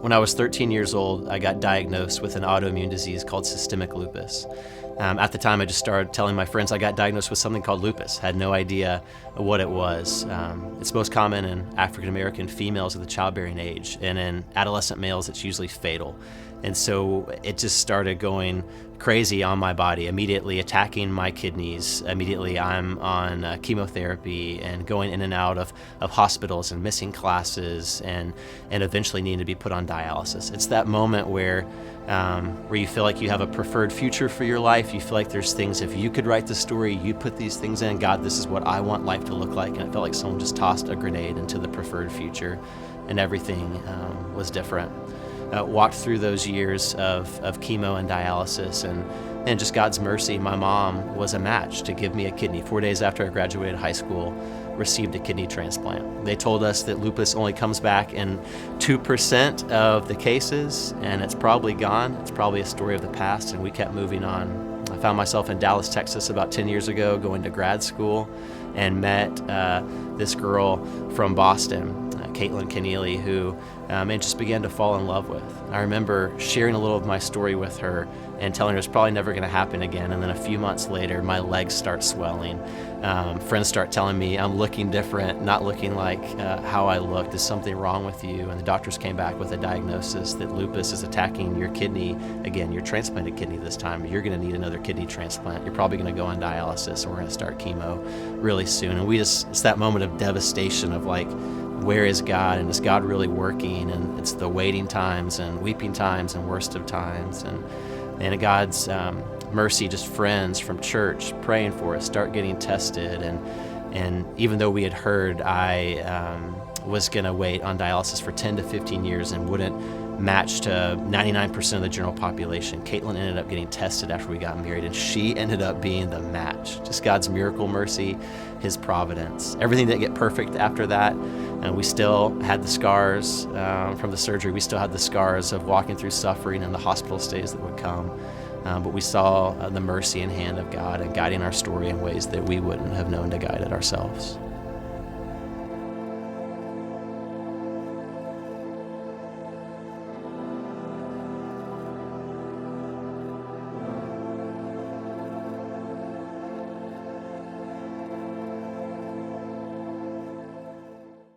When I was 13 years old, I got diagnosed with an autoimmune disease called systemic lupus. At the time, I just started telling my friends I got diagnosed with something called lupus. Had no idea what it was. It's most common in African American females of the childbearing age, and in adolescent males, it's usually fatal. And so it just started going crazy on my body, immediately attacking my kidneys. Immediately I'm on chemotherapy and going in and out of hospitals and missing classes and eventually needing to be put on dialysis. It's that moment where you feel like you have a preferred future for your life. You feel like there's things, if you could write the story, you put these things in. God, this is what I want life to look like. And it felt like someone just tossed a grenade into the preferred future, and everything was different. Walked through those years of chemo and dialysis, and just God's mercy, my mom was a match to give me a kidney. 4 days after I graduated high school, received a kidney transplant. They told us that lupus only comes back in 2% of the cases, and it's probably gone. It's probably a story of the past, and we kept moving on. I found myself in Dallas, Texas about 10 years ago, going to grad school, and met this girl from Boston, Caitlin Keneally, who I just began to fall in love with. I remember sharing a little of my story with her and telling her it's probably never going to happen again. And then a few months later, my legs start swelling. Friends start telling me I'm looking different, not looking like how I looked. Is something wrong with you? And the doctors came back with a diagnosis that lupus is attacking your kidney. Again, your transplanted kidney this time. You're going to need another kidney transplant. You're probably going to go on dialysis, and we're going to start chemo really soon. And it's that moment of devastation of like, where is God, and is God really working? And it's the waiting times and weeping times and worst of times, and God's mercy, just friends from church praying for us, start getting tested, and even though we had heard I was going to wait on dialysis for 10 to 15 years and wouldn't match to 99% of the general population, Caitlin ended up getting tested after we got married, and she ended up being the match. Just God's miracle mercy, His providence. Everything didn't get perfect after that, and we still had the scars from the surgery. We still had the scars of walking through suffering and the hospital stays that would come. But we saw the mercy and hand of God and guiding our story in ways that we wouldn't have known to guide it ourselves.